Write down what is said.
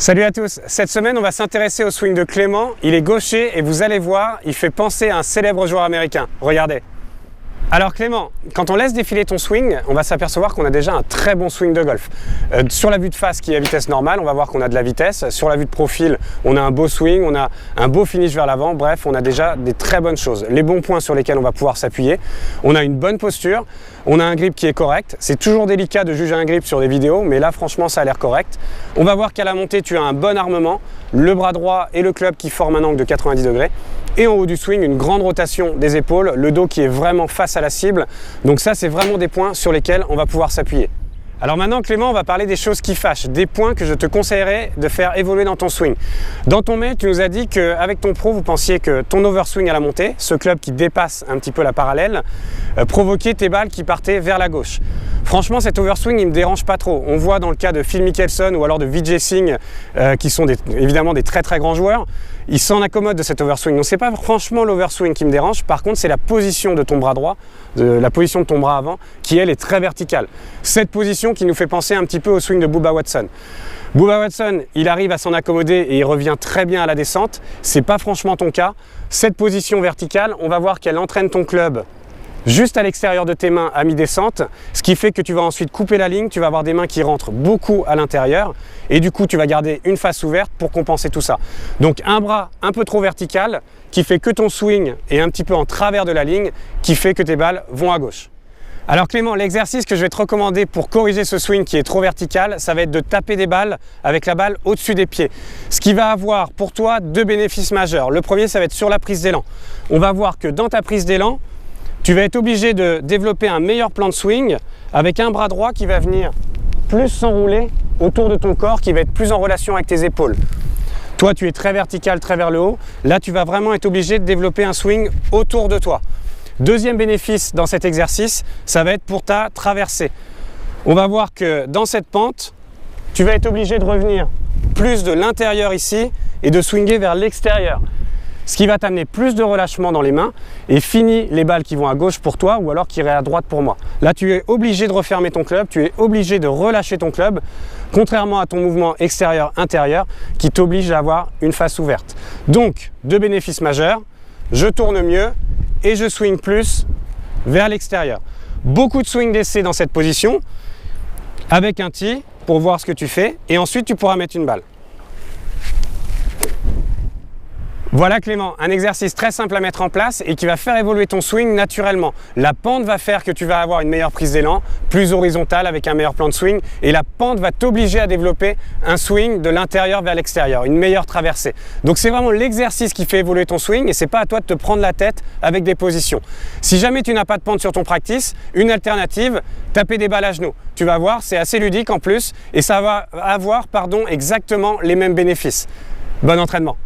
Salut à tous, cette semaine on va s'intéresser au swing de Clément. Il est gaucher et vous allez voir, il fait penser à un célèbre joueur américain. Regardez. Alors Clément, quand on laisse défiler ton swing, on va s'apercevoir qu'on a déjà un très bon swing de golf. Sur la vue de face qui est à vitesse normale, on va voir qu'on a de la vitesse. Sur la vue de profil, on a un beau swing, on a un beau finish vers l'avant. Bref, on a déjà des très bonnes choses. Les bons points sur lesquels on va pouvoir s'appuyer. On a une bonne posture, on a un grip qui est correct. C'est toujours délicat de juger un grip sur des vidéos, mais là franchement ça a l'air correct. On va voir qu'à la montée, tu as un bon armement, le bras droit et le club qui forment un angle de 90 degrés. Et en haut du swing, une grande rotation des épaules, le dos qui est vraiment face à la cible. Donc ça, c'est vraiment des points sur lesquels on va pouvoir s'appuyer. Alors maintenant, Clément, on va parler des choses qui fâchent, des points que je te conseillerais de faire évoluer dans ton swing. Dans ton mail, tu nous as dit qu'avec ton pro, vous pensiez que ton overswing à la montée, ce club qui dépasse un petit peu la parallèle, provoquait tes balles qui partaient vers la gauche. Franchement, cet overswing, il ne me dérange pas trop. On voit dans le cas de Phil Mickelson ou alors de Vijay Singh, qui sont évidemment des très grands joueurs, ils s'en accommodent de cet overswing. Donc c'est pas franchement l'overswing qui me dérange, par contre c'est la position de ton bras droit, la position de ton bras avant, qui elle est très verticale. Cette position qui nous fait penser un petit peu au swing de Bubba Watson. Bubba Watson, il arrive à s'en accommoder et il revient très bien à la descente. C'est pas franchement ton cas. Cette position verticale, on va voir qu'elle entraîne ton club juste à l'extérieur de tes mains à mi-descente, ce qui fait que tu vas ensuite couper la ligne, tu vas avoir des mains qui rentrent beaucoup à l'intérieur et du coup tu vas garder une face ouverte pour compenser tout ça. Donc un bras un peu trop vertical qui fait que ton swing est un petit peu en travers de la ligne, qui fait que tes balles vont à gauche. Alors Clément, l'exercice que je vais te recommander pour corriger ce swing qui est trop vertical, ça va être de taper des balles avec la balle au-dessus des pieds. Ce qui va avoir pour toi deux bénéfices majeurs. Le premier, ça va être sur la prise d'élan. On va voir que dans ta prise d'élan, tu vas être obligé de développer un meilleur plan de swing avec un bras droit qui va venir plus s'enrouler autour de ton corps, qui va être plus en relation avec tes épaules. Toi, tu es très vertical, très vers le haut. Là, tu vas vraiment être obligé de développer un swing autour de toi. Deuxième bénéfice dans cet exercice, ça va être pour ta traversée. On va voir que dans cette pente, tu vas être obligé de revenir plus de l'intérieur ici et de swinger vers l'extérieur. Ce qui va t'amener plus de relâchement dans les mains et fini les balles qui vont à gauche pour toi ou alors qui iraient à droite pour moi. Là, tu es obligé de refermer ton club, tu es obligé de relâcher ton club, contrairement à ton mouvement extérieur-intérieur qui t'oblige à avoir une face ouverte. Donc, deux bénéfices majeurs, je tourne mieux et je swing plus vers l'extérieur. Beaucoup de swing d'essai dans cette position avec un tee pour voir ce que tu fais et ensuite tu pourras mettre une balle. Voilà Clément, un exercice très simple à mettre en place et qui va faire évoluer ton swing naturellement. La pente va faire que tu vas avoir une meilleure prise d'élan, plus horizontale avec un meilleur plan de swing et la pente va t'obliger à développer un swing de l'intérieur vers l'extérieur, une meilleure traversée. Donc c'est vraiment l'exercice qui fait évoluer ton swing et c'est pas à toi de te prendre la tête avec des positions. Si jamais tu n'as pas de pente sur ton practice, une alternative, taper des balles à genoux. Tu vas voir, c'est assez ludique en plus et ça va avoir exactement les mêmes bénéfices. Bon entraînement.